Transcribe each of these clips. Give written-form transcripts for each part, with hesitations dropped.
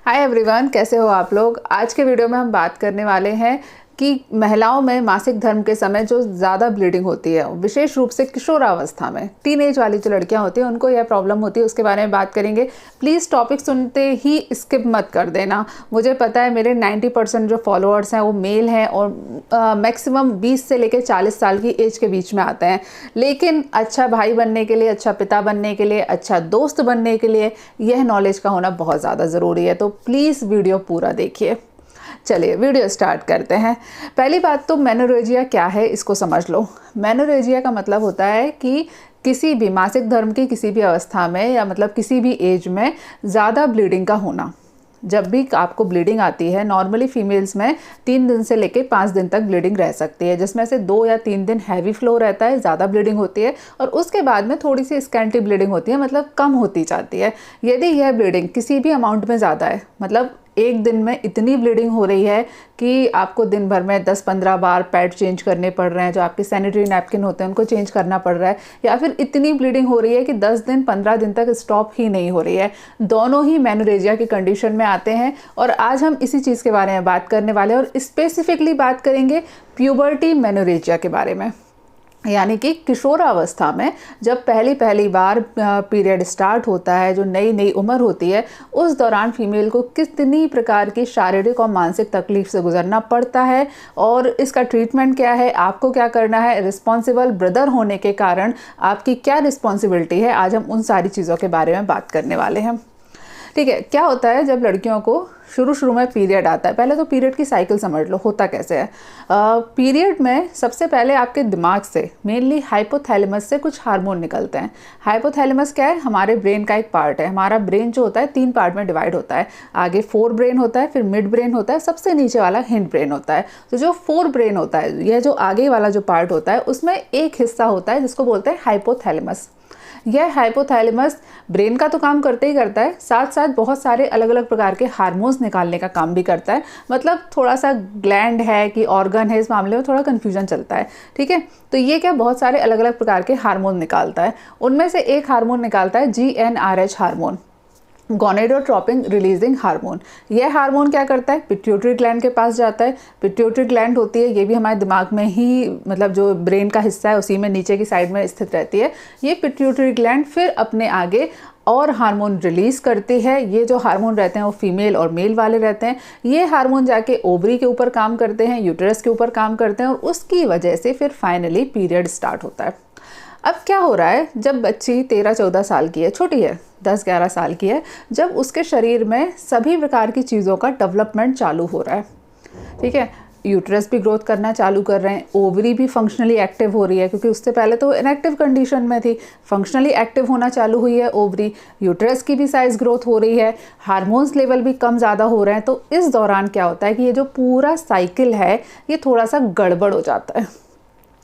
Hi everyone, कैसे हो आप लोग। आज के वीडियो में हम बात करने वाले हैं कि महिलाओं में मासिक धर्म के समय जो ज़्यादा ब्लीडिंग होती है, विशेष रूप से किशोरावस्था में टीनेज वाली जो लड़कियां होती हैं उनको यह प्रॉब्लम होती है, उसके बारे में बात करेंगे। प्लीज़ टॉपिक सुनते ही स्किप मत कर देना। मुझे पता है मेरे 90% जो फॉलोअर्स हैं वो मेल हैं और मैक्सिमम 20 से लेकर 40 साल की एज के बीच में आते हैं, लेकिन अच्छा भाई बनने के लिए, अच्छा पिता बनने के लिए, अच्छा दोस्त बनने के लिए यह नॉलेज का होना बहुत ज़्यादा ज़रूरी है। तो प्लीज़ वीडियो पूरा देखिए। चलिए वीडियो स्टार्ट करते हैं। पहली बात तो मेनोरेजिया क्या है इसको समझ लो। मेनोरेजिया का मतलब होता है कि किसी भी मासिक धर्म की किसी भी अवस्था में या मतलब किसी भी एज में ज़्यादा ब्लीडिंग का होना। जब भी आपको ब्लीडिंग आती है, नॉर्मली फीमेल्स में 3 दिन से लेकर 5 दिन तक ब्लीडिंग रह सकती है, जिसमें से 2 या 3 दिन हैवी फ्लो रहता है, ज़्यादा ब्लीडिंग होती है और उसके बाद में थोड़ी सी स्कैंटी ब्लीडिंग होती है, मतलब कम होती जाती है। यदि यह ब्लीडिंग किसी भी अमाउंट में ज़्यादा है, मतलब एक दिन में इतनी ब्लीडिंग हो रही है कि आपको दिन भर में 10-15 बार पैड चेंज करने पड़ रहे हैं, जो आपके सैनिटरी नैपकिन होते हैं उनको चेंज करना पड़ रहा है, या फिर इतनी ब्लीडिंग हो रही है कि 10 दिन 15 दिन तक स्टॉप ही नहीं हो रही है, दोनों ही मेनोरेजिया की कंडीशन में आते हैं। और आज हम इसी चीज़ के बारे में बात करने वाले हैं और स्पेसिफिकली बात करेंगे प्यूबर्टी मेनोरेजिया के बारे में, यानी कि किशोरावस्था में जब पहली बार पीरियड स्टार्ट होता है, जो नई नई उम्र होती है, उस दौरान फीमेल को कितनी प्रकार की शारीरिक और मानसिक तकलीफ से गुजरना पड़ता है और इसका ट्रीटमेंट क्या है, आपको क्या करना है, रिस्पॉन्सिबल ब्रदर होने के कारण आपकी क्या रिस्पॉन्सिबिलिटी है। आज हम उन सारी चीज़ों के बारे में बात करने वाले हैं। ठीक है, क्या होता है जब लड़कियों को शुरू में पीरियड आता है। पहले तो पीरियड की साइकिल समझ लो, होता कैसे है। पीरियड में सबसे पहले आपके दिमाग से, मेनली हाइपोथैलेमस से कुछ हार्मोन निकलते हैं। हाइपोथैलेमस क्या है? हमारे ब्रेन का एक पार्ट है। हमारा ब्रेन जो होता है 3 पार्ट में डिवाइड होता है। आगे फोर ब्रेन होता है, फिर मिड ब्रेन होता है, सबसे नीचे वाला हिंड ब्रेन होता है। तो जो फोर ब्रेन होता है, यह जो आगे वाला जो पार्ट होता है, उसमें एक हिस्सा होता है जिसको बोलते हैं हाइपोथैलेमस। यह हाइपोथैलेमस ब्रेन का तो काम करते ही करता है, साथ साथ बहुत सारे अलग अलग प्रकार के हार्मोन्स निकालने का काम भी करता है। मतलब थोड़ा सा ग्लैंड है कि ऑर्गन है, इस मामले में थोड़ा कन्फ्यूजन चलता है। ठीक है, तो ये क्या बहुत सारे अलग अलग प्रकार के हार्मोन निकालता है। उनमें से एक हार्मोन निकालता है GnRH hormone, gonadotropin releasing hormone. यह हार्मोन क्या करता है? पिट्यूटरी ग्लैंड के पास जाता है। पिट्यूटरी ग्लैंड होती है, ये भी हमारे दिमाग में ही, मतलब जो ब्रेन का हिस्सा है उसी में नीचे की साइड में स्थित रहती है। ये पिट्यूटरी ग्लैंड फिर अपने आगे और हार्मोन रिलीज करती है। ये जो हार्मोन रहते हैं वो फीमेल और मेल वाले रहते हैं। ये हार्मोन जाके ओवरी के ऊपर काम करते हैं, यूटेरस के ऊपर काम करते हैं और उसकी वजह से फिर फाइनली पीरियड स्टार्ट होता है। अब क्या हो रहा है, जब बच्ची 13-14 साल की है, छोटी है, 10-11 साल की है, जब उसके शरीर में सभी प्रकार की चीज़ों का डेवलपमेंट चालू हो रहा है। ठीक है, यूट्रस भी ग्रोथ करना चालू कर रहे हैं, ओवरी भी फंक्शनली एक्टिव हो रही है, क्योंकि उससे पहले तो इनएक्टिव कंडीशन में थी, फंक्शनली एक्टिव होना चालू हुई है ओवरी। यूट्रस की भी साइज ग्रोथ हो रही है, हार्मोन्स लेवल भी कम ज़्यादा हो रहे हैं। तो इस दौरान क्या होता है कि ये जो पूरा साइकिल है ये थोड़ा सा गड़बड़ हो जाता है।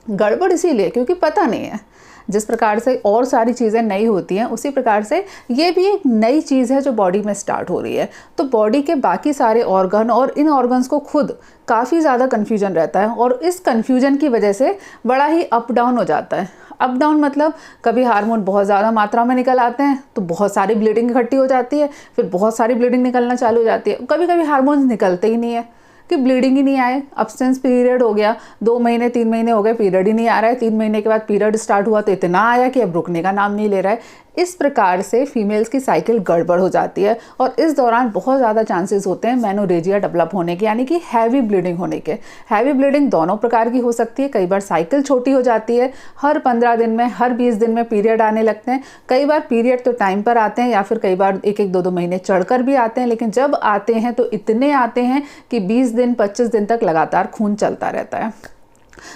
गड़बड़ इसीलिए क्योंकि पता नहीं है, जिस प्रकार से और सारी चीज़ें नई होती हैं उसी प्रकार से ये भी एक नई चीज़ है जो बॉडी में स्टार्ट हो रही है। तो बॉडी के बाकी सारे ऑर्गन और इन ऑर्गन्स को खुद काफ़ी ज़्यादा कन्फ्यूजन रहता है और इस कन्फ्यूजन की वजह से बड़ा ही अप डाउन हो जाता है। अप डाउन मतलब कभी हार्मोन बहुत ज़्यादा मात्रा में निकल आते हैं तो बहुत सारी ब्लीडिंग इकट्ठी हो जाती है, फिर बहुत सारी ब्लीडिंग निकलना चालू हो जाती है। कभी कभी हार्मोन्स निकलते ही नहीं है कि ब्लीडिंग ही नहीं आए, अब्सेंस पीरियड हो गया, 2 महीने 3 महीने हो गए, पीरियड ही नहीं आ रहा है। 3 महीने के बाद पीरियड स्टार्ट हुआ तो इतना आया कि अब रुकने का नाम नहीं ले रहा है। इस प्रकार से फीमेल्स की साइकिल गड़बड़ हो जाती है और इस दौरान बहुत ज़्यादा चांसेस होते हैं मेनोरेजिया डेवलप होने के, यानी कि हैवी ब्लीडिंग होने के। हैवी ब्लीडिंग दोनों प्रकार की हो सकती है। कई बार साइकिल छोटी हो जाती है, हर 15 दिन में, हर 20 दिन में पीरियड आने लगते हैं। कई बार पीरियड तो टाइम पर आते हैं या फिर कई बार 1-1, 2-2 महीने चढ़कर भी आते हैं, लेकिन जब आते हैं तो इतने आते हैं कि 20 दिन 25 दिन तक लगातार खून चलता रहता है।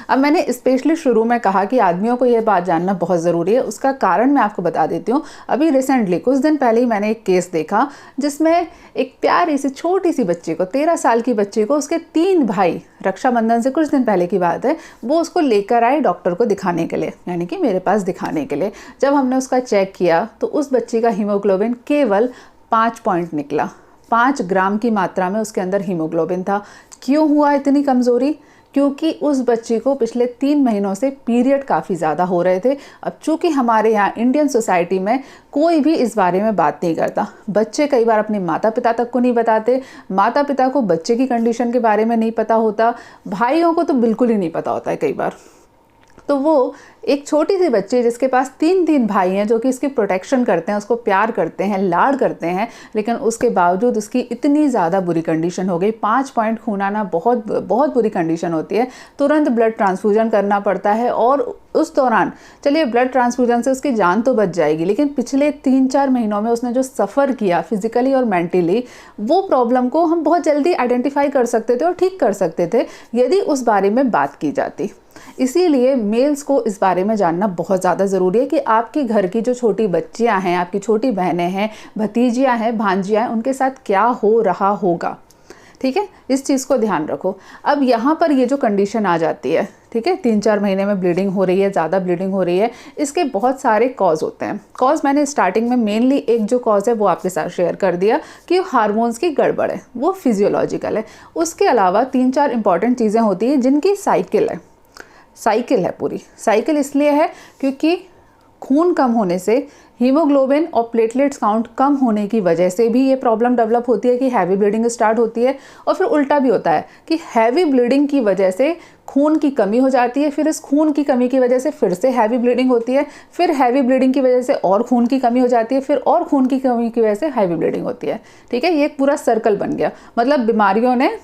अब मैंने स्पेशली शुरू में कहा कि आदमियों को यह बात जानना बहुत ज़रूरी है, उसका कारण मैं आपको बता देती हूँ। अभी रिसेंटली कुछ दिन पहले ही मैंने एक केस देखा जिसमें एक प्यारी सी छोटी सी बच्ची को, 13 साल की बच्ची को, उसके 3 भाई, रक्षाबंधन से कुछ दिन पहले की बात है, वो उसको लेकर आए डॉक्टर को दिखाने के लिए, यानी कि मेरे पास दिखाने के लिए। जब हमने उसका चेक किया तो उस बच्ची का हीमोग्लोबिन केवल 5 पॉइंट निकला। 5 ग्राम की मात्रा में उसके अंदर हीमोग्लोबिन था। क्यों हुआ इतनी कमज़ोरी? क्योंकि उस बच्ची को पिछले 3 महीनों से पीरियड काफ़ी ज़्यादा हो रहे थे। अब चूँकि हमारे यहाँ इंडियन सोसाइटी में कोई भी इस बारे में बात नहीं करता, बच्चे कई बार अपने माता पिता तक को नहीं बताते, माता पिता को बच्चे की कंडीशन के बारे में नहीं पता होता, भाइयों को तो बिल्कुल ही नहीं पता होता है कई बार। तो वो एक छोटी सी बच्ची जिसके पास 3 भाई हैं जो कि इसकी प्रोटेक्शन करते हैं, उसको प्यार करते हैं, लाड करते हैं, लेकिन उसके बावजूद उसकी इतनी ज़्यादा बुरी कंडीशन हो गई। 5 पॉइंट खून आना बहुत बहुत बुरी कंडीशन होती है। तुरंत ब्लड ट्रांसफ्यूजन करना पड़ता है और उस दौरान चलिए ब्लड ट्रांसफ्यूजन से उसकी जान तो बच जाएगी, लेकिन पिछले 3-4 महीनों में उसने जो सफ़र किया फिजिकली और मेंटली, वो प्रॉब्लम को हम बहुत जल्दी आइडेंटिफाई कर सकते थे और ठीक कर सकते थे यदि उस बारे में बात की जाती। इसीलिए मेल्स को इस बारे में जानना बहुत ज़्यादा ज़रूरी है कि आपके घर की जो छोटी बच्चियां हैं, आपकी छोटी बहनें हैं, भतीजियां हैं, भांजियां हैं, उनके साथ क्या हो रहा होगा। ठीक है, इस चीज़ को ध्यान रखो। अब यहाँ पर ये जो कंडीशन आ जाती है, ठीक है, 3-4 महीने में ब्लीडिंग हो रही है, ज़्यादा ब्लीडिंग हो रही है, इसके बहुत सारे कॉज होते हैं। कॉज मैंने स्टार्टिंग में मेनली एक जो कॉज है वो आपके साथ शेयर कर दिया कि हार्मोन्स की गड़बड़ है, वो फिजियोलॉजिकल है। उसके अलावा 3-4 इंपॉर्टेंट चीज़ें होती हैं जिनकी साइकिल है। साइकिल है पूरी। साइकिल इसलिए है क्योंकि खून कम होने से हीमोग्लोबिन और प्लेटलेट्स काउंट कम होने की वजह से भी ये प्रॉब्लम डेवलप होती है कि हैवी ब्लीडिंग स्टार्ट होती है। और फिर उल्टा भी होता है कि हैवी ब्लीडिंग की वजह से खून की कमी हो जाती है, फिर इस खून की कमी की वजह से फिर से हैवी ब्लीडिंग होती है, फिर हैवी ब्लीडिंग की वजह से और खून की कमी हो जाती है, फिर और खून की कमी की वजह से हैवी ब्लीडिंग होती है। ठीक है, ये एक पूरा सर्कल बन गया। मतलब बीमारियों ने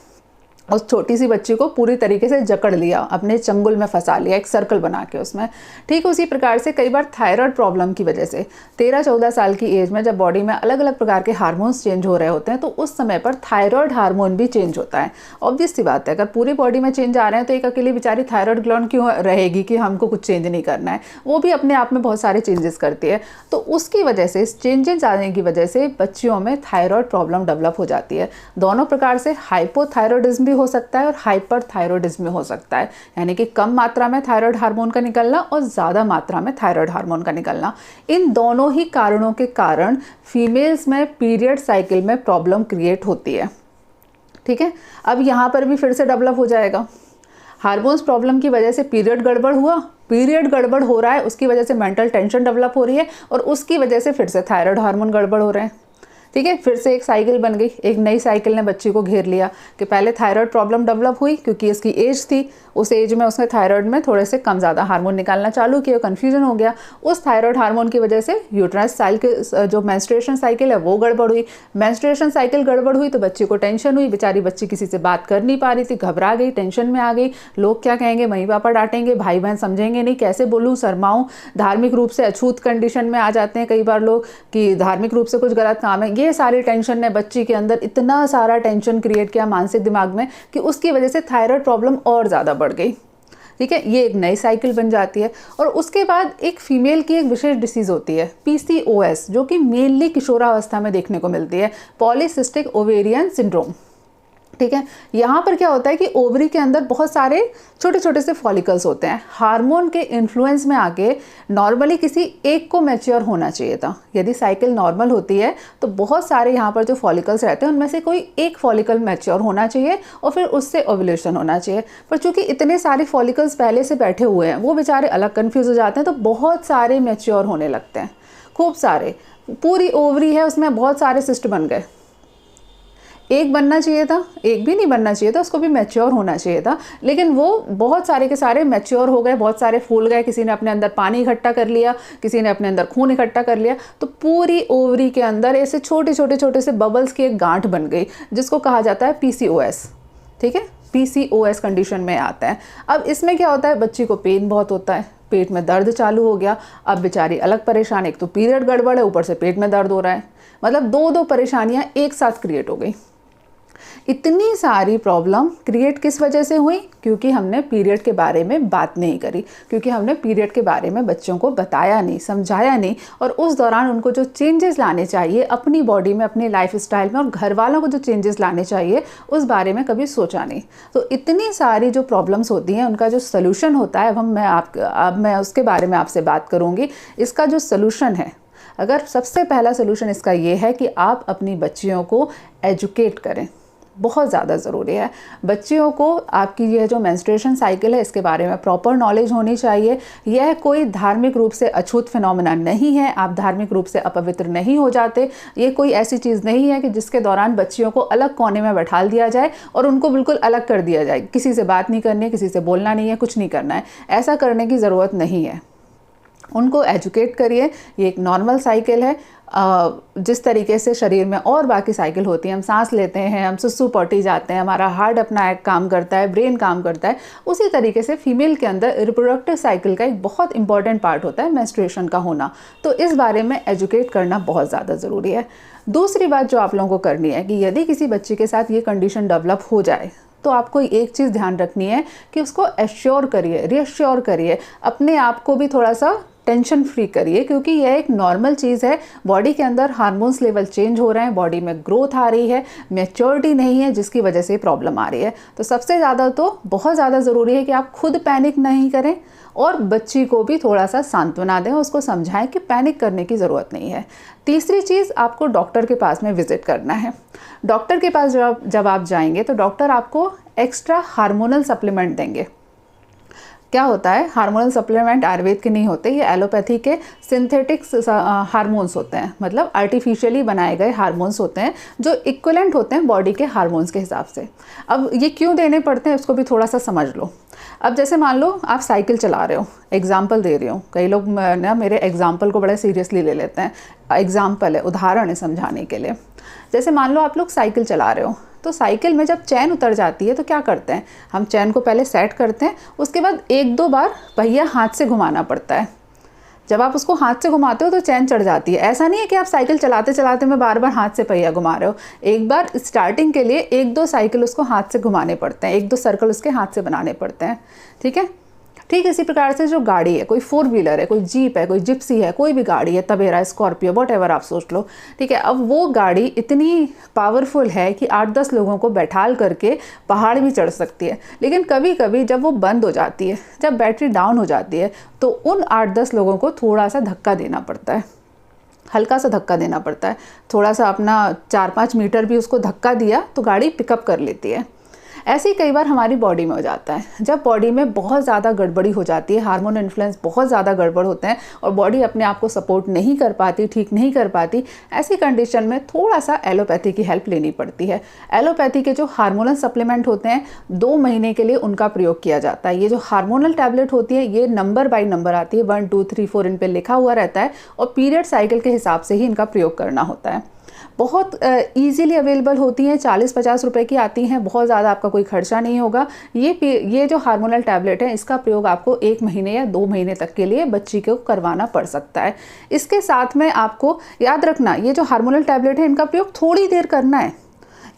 उस छोटी सी बच्ची को पूरी तरीके से जकड़ लिया, अपने चंगुल में फंसा लिया, एक सर्कल बना के उसमें। ठीक उसी प्रकार से कई बार थायराइड प्रॉब्लम की वजह से 13-14 साल की एज में जब बॉडी में अलग अलग प्रकार के हार्मोन्स चेंज हो रहे होते हैं तो उस समय पर थायराइड हार्मोन भी चेंज होता है। ऑब्वियस सी बात है, अगर पूरी बॉडी में चेंज आ रहे हैं तो एक अकेली बेचारी थायराइड ग्लैंड क्यों रहेगी कि हमको कुछ चेंज नहीं करना है। वो भी अपने आप में बहुत सारे चेंजेस करती है। तो उसकी वजह से, इस चेंजेस आने की वजह से बच्चियों में थायराइड प्रॉब्लम डेवलप हो जाती है। दोनों प्रकार से हाइपोथायरॉयडिज्म हो सकता है और हाइपरथायरॉयडिज्म हो सकता है, यानी कि कम मात्रा में थायराइड हार्मोन का निकलना और ज़्यादा मात्रा में थायराइड हार्मोन का निकलना। इन दोनों ही कारणों के कारण फीमेल्स में पीरियड साइकिल में प्रॉब्लम क्रिएट होती है। ठीक है, अब यहाँ पर भी फिर से डेवलप हो जाएगा। हार्मोन्स प्रॉब्लम की वजह से पीरियड गड़बड़ हुआ, पीरियड गड़बड़ हो रहा है, उसकी वजह से मेंटल टेंशन डेवलप हो रही है और उसकी वजह से फिर से थायराइड हार्मोन गड़बड़ हो रहे हैं। ठीक है, फिर से एक साइकिल बन गई, एक नई साइकिल ने बच्ची को घेर लिया कि पहले थायराइड प्रॉब्लम डेवलप हुई क्योंकि इसकी एज थी, उस एज में उसने थायराइड में थोड़े से कम ज़्यादा हार्मोन निकालना चालू किया, कन्फ्यूजन हो गया। उस थायराइड हार्मोन की वजह से यूट्रस साइकिल, जो मेंस्ट्रुएशन साइकिल है वो गड़बड़ हुई। मेंस्ट्रुएशन साइकिल गड़बड़ हुई तो बच्ची को टेंशन हुई, बेचारी बच्ची किसी से बात कर नहीं पा रही थी, घबरा गई, टेंशन में आ गई। लोग क्या कहेंगे, मम्मी पापा डांटेंगे, भाई बहन समझेंगे नहीं, कैसे बोलूँ, शर्माऊँ। धार्मिक रूप से अछूत कंडीशन में आ जाते हैं कई बार लोग कि धार्मिक रूप से कुछ गलत काम है। ये सारी टेंशन ने बच्ची के अंदर इतना सारा टेंशन क्रिएट किया मानसिक दिमाग में कि उसकी वजह से थायराइड प्रॉब्लम और ज़्यादा बढ़ गई। ठीक है, ये एक नई साइकिल बन जाती है। और उसके बाद एक फीमेल की एक विशेष डिसीज़ होती है PCOS, जो कि मेनली किशोरावस्था में देखने को मिलती है, पॉलीसिस्टिक ओवेरियन सिंड्रोम। ठीक है, यहाँ पर क्या होता है कि ओवरी के अंदर बहुत सारे छोटे छोटे से फॉलिकल्स होते हैं। हार्मोन के इन्फ्लुएंस में आके नॉर्मली किसी एक को मैच्योर होना चाहिए था। यदि साइकिल नॉर्मल होती है तो बहुत सारे यहाँ पर जो फॉलिकल्स रहते हैं उनमें से कोई एक फॉलिकल मैच्योर होना चाहिए और फिर उससे ओव्यूलेशन होना चाहिए। पर चूंकि इतने सारे फॉलिकल्स पहले से बैठे हुए हैं, वो बेचारे अलग कन्फ्यूज हो जाते हैं, तो बहुत सारे मैच्योर होने लगते हैं, खूब सारे। पूरी ओवरी है, उसमें बहुत सारे सिस्ट बन गए। एक बनना चाहिए था, एक भी नहीं बनना चाहिए था, उसको भी मैच्योर होना चाहिए था, लेकिन वो बहुत सारे के सारे मैच्योर हो गए, बहुत सारे फूल गए। किसी ने अपने अंदर पानी इकट्ठा कर लिया, किसी ने अपने अंदर खून इकट्ठा कर लिया, तो पूरी ओवरी के अंदर ऐसे छोटे छोटे छोटे से बबल्स की एक गांठ बन गई, जिसको कहा जाता है PCOS। ठीक है, PCOS कंडीशन में आता है। अब इसमें क्या होता है, बच्ची को पेन बहुत होता है, पेट में दर्द चालू हो गया। अब बेचारी अलग परेशान, एक तो पीरियड गड़बड़ है, ऊपर से पेट में दर्द हो रहा है, मतलब दो परेशानियां एक साथ क्रिएट हो गई। इतनी सारी प्रॉब्लम क्रिएट किस वजह से हुई? क्योंकि हमने पीरियड के बारे में बात नहीं करी, क्योंकि हमने पीरियड के बारे में बच्चों को बताया नहीं, समझाया नहीं, और उस दौरान उनको जो चेंजेस लाने चाहिए अपनी बॉडी में, अपने लाइफ स्टाइल में, और घर वालों को जो चेंजेस लाने चाहिए उस बारे में कभी सोचा नहीं। तो इतनी सारी जो प्रॉब्लम्स होती हैं उनका जो सोल्यूशन होता है, अब मैं उसके बारे में आपसे बात करूँगी। इसका जो सोल्यूशन है, अगर सबसे पहला सोल्यूशन इसका ये है कि आप अपनी बच्चियों को एजुकेट करें, बहुत ज़्यादा ज़रूरी है। बच्चियों को आपकी यह जो मेंस्ट्रुएशन साइकिल है इसके बारे में प्रॉपर नॉलेज होनी चाहिए। यह कोई धार्मिक रूप से अछूत फिनोमेना नहीं है, आप धार्मिक रूप से अपवित्र नहीं हो जाते। ये कोई ऐसी चीज़ नहीं है कि जिसके दौरान बच्चियों को अलग कोने में बैठा दिया जाए और उनको बिल्कुल अलग कर दिया जाए, किसी से बात नहीं करनी है, किसी से बोलना नहीं है, कुछ नहीं करना है। ऐसा करने की ज़रूरत नहीं है। उनको एजुकेट करिए, ये एक नॉर्मल साइकिल है। जिस तरीके से शरीर में और बाकी साइकिल होती है, हम सांस लेते हैं, हम सुसु पॉटी जाते हैं, हमारा हार्ट अपना एक काम करता है, ब्रेन काम करता है, उसी तरीके से फीमेल के अंदर रिप्रोडक्टिव साइकिल का एक बहुत इंपॉर्टेंट पार्ट होता है मेंस्ट्रुएशन का होना। तो इस बारे में एजुकेट करना बहुत ज़्यादा ज़रूरी है। दूसरी बात जो आप लोगों को करनी है कि यदि किसी बच्चे के साथ ये कंडीशन डेवलप हो जाए तो आपको एक चीज़ ध्यान रखनी है कि उसको एश्योर करिए, रीअश्योर करिए, अपने आप को भी थोड़ा सा टेंशन फ्री करिए, क्योंकि यह एक नॉर्मल चीज़ है। बॉडी के अंदर हार्मोन्स लेवल चेंज हो रहे हैं, बॉडी में ग्रोथ आ रही है, मैच्योरिटी नहीं है, जिसकी वजह से प्रॉब्लम आ रही है। तो सबसे ज़्यादा तो बहुत ज़्यादा ज़रूरी है कि आप खुद पैनिक नहीं करें और बच्ची को भी थोड़ा सा सांत्वना दें, उसको समझाएं कि पैनिक करने की ज़रूरत नहीं है। तीसरी चीज़, आपको डॉक्टर के पास में विज़िट करना है। डॉक्टर के पास जब आप जाएंगे तो डॉक्टर आपको एक्स्ट्रा हार्मोनल सप्लीमेंट देंगे। क्या होता है, हार्मोनल सप्लीमेंट आयुर्वेद के नहीं होते, ये एलोपैथी के सिंथेटिक हार्मोन्स होते हैं, मतलब आर्टिफिशियली बनाए गए हार्मोन्स होते हैं जो इक्विवेलेंट होते हैं बॉडी के हार्मोन्स के हिसाब से। अब ये क्यों देने पड़ते हैं उसको भी थोड़ा सा समझ लो। अब जैसे मान लो आप साइकिल चला रहे हो, एग्जाम्पल दे रही हूँ, कई लोग ना मेरे एग्जाम्पल को बड़े सीरियसली ले लेते हैं। एग्जाम्पल है, उदाहरण है समझाने के लिए। जैसे मान लो आप लोग साइकिल चला रहे हो, तो साइकिल में जब चैन उतर जाती है तो क्या करते हैं, हम चैन को पहले सेट करते हैं, उसके बाद 1-2 बार पहिया हाथ से घुमाना पड़ता है। जब आप उसको हाथ से घुमाते हो तो चैन चढ़ जाती है। ऐसा नहीं है कि आप साइकिल चलाते चलाते में बार बार हाथ से पहिया घुमा रहे हो। एक बार स्टार्टिंग के लिए 1-2 साइकिल उसको हाथ से घुमाने पड़ते हैं, 1-2 सर्कल उसके हाथ से बनाने पड़ते हैं। ठीक है, ठीक इसी प्रकार से जो गाड़ी है, कोई 4 व्हीलर है, कोई जीप है, कोई जिप्सी है, कोई भी गाड़ी है, तवेरा, स्कॉर्पियो, वॉटएवर आप सोच लो। ठीक है, अब वो गाड़ी इतनी पावरफुल है कि 8-10 लोगों को बैठाल करके पहाड़ भी चढ़ सकती है। लेकिन कभी कभी जब वो बंद हो जाती है, जब बैटरी डाउन हो जाती है, तो उन 8-10 लोगों को थोड़ा सा धक्का देना पड़ता है, हल्का सा धक्का देना पड़ता है। थोड़ा सा अपना 4-5 मीटर भी उसको धक्का दिया तो गाड़ी पिकअप कर लेती है। ऐसे ही कई बार हमारी बॉडी में हो जाता है, जब बॉडी में बहुत ज़्यादा गड़बड़ी हो जाती है, हार्मोन इन्फ्लुएंस बहुत ज़्यादा गड़बड़ होते हैं और बॉडी अपने आप को सपोर्ट नहीं कर पाती, ठीक नहीं कर पाती। ऐसी कंडीशन में थोड़ा सा एलोपैथी की हेल्प लेनी पड़ती है। एलोपैथी के जो हार्मोनल सप्लीमेंट होते हैं 2 महीने के लिए उनका प्रयोग किया जाता है। ये जो हार्मोनल टैबलेट होती है ये नंबर बाय नंबर आती है, 1 2 3 4 इन पर लिखा हुआ रहता है और पीरियड साइकिल के हिसाब से ही इनका प्रयोग करना होता है। बहुत ईजीली अवेलेबल होती हैं, 40-50 रुपए की आती हैं, बहुत ज़्यादा आपका कोई खर्चा नहीं होगा। ये जो हार्मोनल टैबलेट है इसका प्रयोग आपको 1 महीने या 2 महीने तक के लिए बच्ची को करवाना पड़ सकता है। इसके साथ में आपको याद रखना, ये जो हार्मोनल टैबलेट है इनका प्रयोग थोड़ी देर करना है।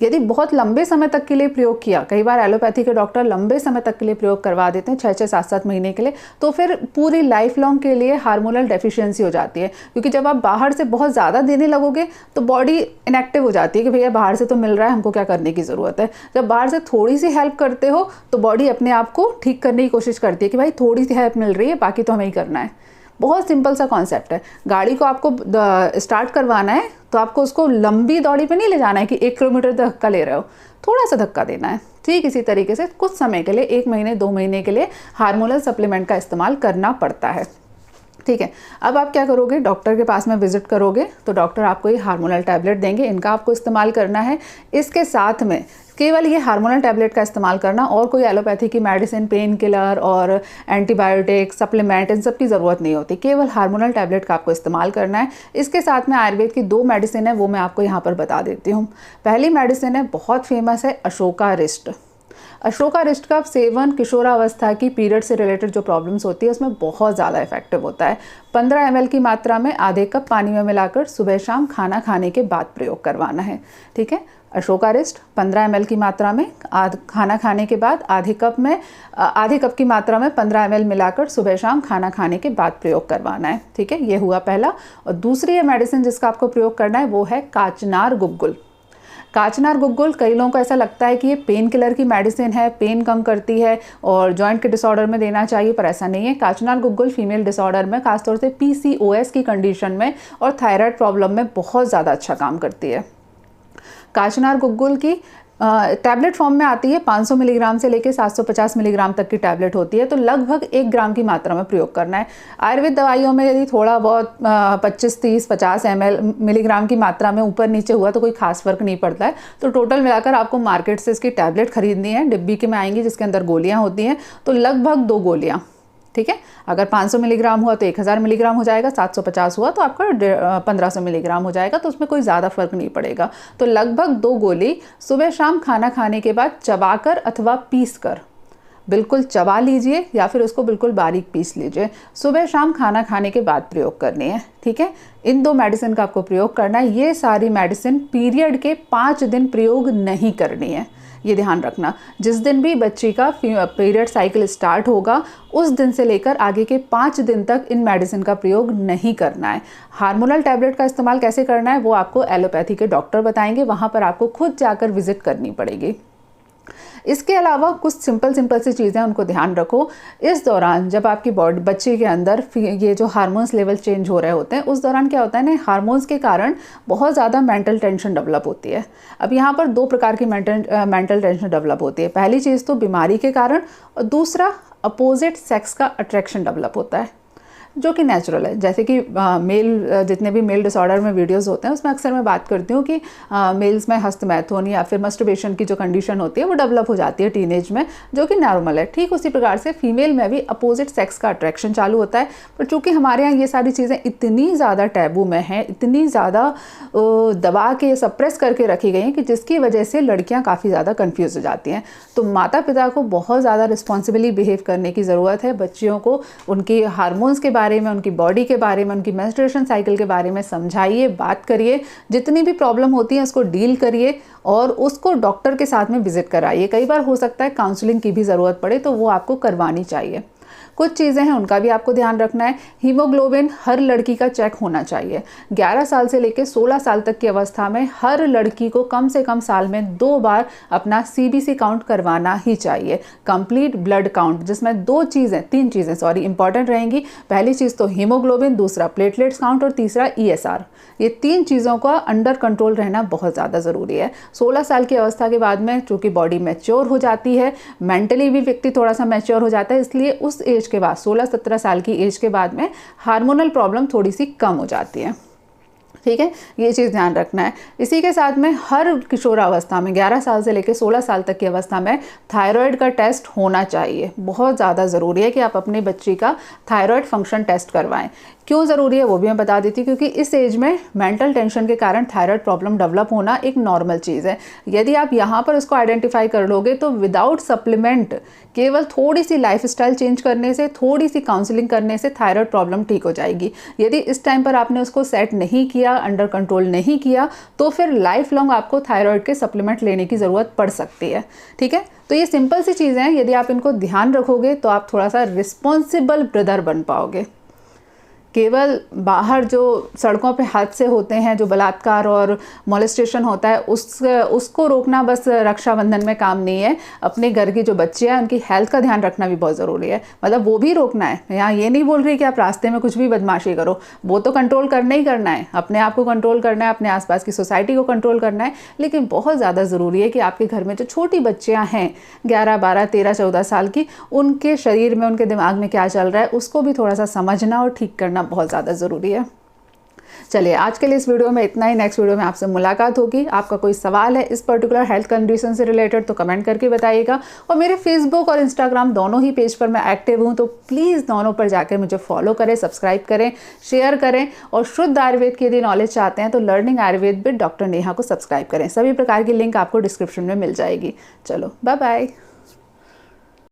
यदि बहुत लंबे समय तक के लिए प्रयोग किया, कई बार एलोपैथी के डॉक्टर लंबे समय तक के लिए प्रयोग करवा देते हैं, 6-6 7-7 महीने के लिए, तो फिर पूरी लाइफ लॉन्ग के लिए हार्मोनल डेफिशिएंसी हो जाती है। क्योंकि जब आप बाहर से बहुत ज़्यादा देने लगोगे तो बॉडी इनएक्टिव हो जाती है कि भैया बाहर से तो मिल रहा है, हमको क्या करने की ज़रूरत है। जब बाहर से थोड़ी सी हेल्प करते हो तो बॉडी अपने आप को ठीक करने की कोशिश करती है कि भाई थोड़ी सी हेल्प मिल रही है, बाकी तो हमें ही करना है। बहुत सिंपल सा कॉन्सेप्ट है। गाड़ी को आपको स्टार्ट करवाना है तो आपको उसको लंबी दौड़ी पे नहीं ले जाना है कि 1 किलोमीटर धक्का ले रहे हो, थोड़ा सा धक्का देना है। ठीक इसी तरीके से कुछ समय के लिए, 1 महीने 2 महीने के लिए हार्मोनल सप्लीमेंट का इस्तेमाल करना पड़ता है। ठीक है, अब आप क्या करोगे, डॉक्टर के पास में विजिट करोगे तो डॉक्टर आपको ये हार्मोनल टैबलेट देंगे, इनका आपको इस्तेमाल करना है। इसके साथ में केवल ये हार्मोनल टैबलेट का इस्तेमाल करना, और कोई एलोपैथी की मेडिसिन, पेन किलर और एंटीबायोटिक, सप्लीमेंट, इन सब की ज़रूरत नहीं होती। केवल हार्मोनल टैबलेट का आपको इस्तेमाल करना है। इसके साथ में आयुर्वेद की 2 मेडिसिन है, वो मैं आपको यहाँ पर बता देती हूँ। पहली मेडिसिन है, बहुत फेमस है, अशोका रिस्ट। अशोका रिस्ट का सेवन किशोरावस्था की पीरियड से रिलेटेड जो प्रॉब्लम्स होती है उसमें बहुत ज़्यादा इफेक्टिव होता है। 15 ml की मात्रा में आधे कप पानी में मिलाकर सुबह शाम खाना खाने के बाद प्रयोग करवाना है। ठीक है, अशोका रिस्ट 15 ml की मात्रा में खाना खाने के बाद आधे कप की मात्रा में 15 ml मिलाकर सुबह शाम खाना खाने के बाद प्रयोग करवाना है। ठीक है, ये हुआ पहला। और दूसरी मेडिसिन जिसका आपको प्रयोग करना है वो है काचनार गुग्गुल। काचनार गुग्गुल, कई लोगों को ऐसा लगता है कि ये पेन किलर की मेडिसिन है, पेन कम करती है और जॉइंट के डिसऑर्डर में देना चाहिए, पर ऐसा नहीं है। काचनार गुग्गुल फीमेल डिसऑर्डर में, खासतौर से PCOS की कंडीशन में और थायराइड प्रॉब्लम में बहुत ज़्यादा अच्छा काम करती है। काचनार गुग्गुल की टैबलेट फॉर्म में आती है, 500 मिलीग्राम से लेकर 750 मिलीग्राम तक की टैबलेट होती है, तो लगभग 1 ग्राम की मात्रा में प्रयोग करना है। आयुर्वेद दवाइयों में यदि थोड़ा बहुत 25, 30, 50 मिलीग्राम की मात्रा में ऊपर नीचे हुआ तो कोई खास फर्क नहीं पड़ता है। तो टोटल मिलाकर आपको मार्केट से इसकी टैबलेट खरीदनी है, डिब्बी के में आएंगी जिसके अंदर गोलियाँ होती हैं, तो लगभग 2 गोलियाँ, ठीक है। अगर 500 मिलीग्राम हुआ तो 1000 मिलीग्राम हो जाएगा, 750 हुआ तो आपका 1500 मिलीग्राम हो जाएगा, तो उसमें कोई ज़्यादा फर्क नहीं पड़ेगा। तो लगभग 2 गोली सुबह शाम खाना खाने के बाद चबाकर अथवा पीस कर, बिल्कुल चबा लीजिए या फिर उसको बिल्कुल बारीक पीस लीजिए, सुबह शाम खाना खाने के बाद प्रयोग करनी है, ठीक है। इन 2 मेडिसिन का आपको प्रयोग करना है। ये सारी मेडिसिन पीरियड के 5 दिन प्रयोग नहीं करनी है, ये ध्यान रखना। जिस दिन भी बच्ची का पीरियड साइकिल स्टार्ट होगा उस दिन से लेकर आगे के 5 दिन तक इन मेडिसिन का प्रयोग नहीं करना है। हार्मोनल टैबलेट का इस्तेमाल कैसे करना है वो आपको एलोपैथी के डॉक्टर बताएंगे, वहाँ पर आपको खुद जाकर विजिट करनी पड़ेगी। इसके अलावा कुछ सिंपल सी चीज़ें उनको ध्यान रखो। इस दौरान जब आपकी बॉडी बच्चे के अंदर ये जो हार्मोन्स लेवल चेंज हो रहे होते हैं, उस दौरान क्या होता है ना, हार्मोन्स के कारण बहुत ज़्यादा मेंटल टेंशन डेवलप होती है। अब यहाँ पर 2 प्रकार की मेंटल टेंशन डेवलप होती है। पहली चीज़ तो बीमारी के कारण, और दूसरा अपोजिट सेक्स का अट्रैक्शन डेवलप होता है, जो कि नेचुरल है। जैसे कि जितने भी मेल डिसऑर्डर में वीडियोस होते हैं उसमें अक्सर मैं बात करती हूँ कि मेल्स में हस्तमैथुन या फिर मस्टरबेशन की जो कंडीशन होती है वो डेवलप हो जाती है टीनेज में, जो कि नॉर्मल है। ठीक उसी प्रकार से फीमेल में भी अपोजिट सेक्स का अट्रैक्शन चालू होता है, पर चूँकि हमारे यहाँ ये सारी चीज़ें इतनी ज़्यादा टैबू में हैं, इतनी ज़्यादा दबा के सप्रेस करके रखी गई हैं कि जिसकी वजह से लड़कियाँ काफ़ी ज़्यादा कन्फ्यूज़ हो जाती हैं। तो माता पिता को बहुत ज़्यादा रिस्पॉन्सिबली बिहेव करने की ज़रूरत है। बच्चियों को उनकी हार्मोन्स के बारे में, उनकी बॉडी के बारे में, उनकी मेंस्ट्रुएशन साइकिल के बारे में समझाइए, बात करिए, जितनी भी प्रॉब्लम होती है उसको डील करिए और उसको डॉक्टर के साथ में विजिट कराइए। कई बार हो सकता है काउंसलिंग की भी ज़रूरत पड़े, तो वो आपको करवानी चाहिए। कुछ चीज़ें हैं उनका भी आपको ध्यान रखना है। हीमोग्लोबिन हर लड़की का चेक होना चाहिए। 11 साल से लेकर 16 साल तक की अवस्था में हर लड़की को कम से कम साल में 2 बार अपना CBC काउंट करवाना ही चाहिए, कंप्लीट ब्लड काउंट, जिसमें 3 चीज़ें इंपॉर्टेंट रहेंगी। पहली चीज़ तो हीमोग्लोबिन, दूसरा प्लेटलेट्स काउंट और तीसरा ESR। ये 3 चीज़ों का अंडर कंट्रोल रहना बहुत ज़्यादा ज़रूरी है। 16 साल की अवस्था के बाद में चूँकि बॉडी मैच्योर हो जाती है, मेंटली भी व्यक्ति थोड़ा सा मैच्योर हो जाता है, इसलिए उस एज के बाद 16-17 साल की एज के बाद में हार्मोनल प्रॉब्लम थोड़ी सी कम हो जाती है, ठीक है। ये चीज़ ध्यान रखना है। इसी के साथ में हर किशोरावस्था में 11 साल से लेकर 16 साल तक की अवस्था में थायराइड का टेस्ट होना चाहिए। बहुत ज़्यादा ज़रूरी है कि आप अपनी बच्ची का थायराइड फंक्शन टेस्ट करवाएं। क्यों ज़रूरी है वो भी मैं बता देती हूँ, क्योंकि इस एज में मेंटल टेंशन के कारण थायराइड प्रॉब्लम डेवलप होना एक नॉर्मल चीज़ है। यदि आप यहाँ पर उसको आइडेंटिफाई कर लोगे तो विदाउट सप्लीमेंट, केवल थोड़ी सी लाइफस्टाइल चेंज करने से, थोड़ी सी काउंसलिंग करने से थायराइड प्रॉब्लम ठीक हो जाएगी। यदि इस टाइम पर आपने उसको सेट नहीं किया, अंडर कंट्रोल नहीं किया, तो फिर लाइफ लॉन्ग आपको थायराइड के सप्लीमेंट लेने की ज़रूरत पड़ सकती है, ठीक है। तो ये सिंपल सी चीज़ें हैं, यदि आप इनको ध्यान रखोगे तो आप थोड़ा सा रिस्पॉन्सिबल ब्रदर बन पाओगे। केवल बाहर जो सड़कों पे हादसे होते हैं, जो बलात्कार और मोलेस्टेशन होता है, उसको रोकना बस रक्षाबंधन में काम नहीं है। अपने घर की जो बच्चे हैं उनकी हेल्थ का ध्यान रखना भी बहुत ज़रूरी है। मतलब वो भी रोकना है। मैं यहाँ ये नहीं बोल रही कि आप रास्ते में कुछ भी बदमाशी करो, वो तो कंट्रोल करना ही करना है। अपने आप को कंट्रोल करना है, अपने आसपास की सोसाइटी को कंट्रोल करना है। लेकिन बहुत ज़्यादा ज़रूरी है कि आपके घर में जो छोटी बच्चियाँ हैं 11, 12, 13, 14 साल की, उनके शरीर में, उनके दिमाग में क्या चल रहा है उसको भी थोड़ा सा समझना और ठीक करना बहुत ज़्यादा ज़रूरी है। चलिए आज के लिए इस वीडियो में इतना ही। नेक्स्ट वीडियो में आपसे मुलाकात होगी। आपका कोई सवाल है इस पर्टिकुलर हेल्थ कंडीशन से रिलेटेड तो कमेंट करके बताइएगा। और मेरे फेसबुक और इंस्टाग्राम दोनों ही पेज पर मैं एक्टिव हूँ, तो प्लीज़ दोनों पर जाकर मुझे फॉलो करें, सब्सक्राइब करें, शेयर करें। और शुद्ध आयुर्वेद की यदि नॉलेज चाहते हैं तो learning Ayurveda with doctor Neha को सब्सक्राइब करें। सभी प्रकार की लिंक आपको डिस्क्रिप्शन में मिल जाएगी। चलो बाय बाय।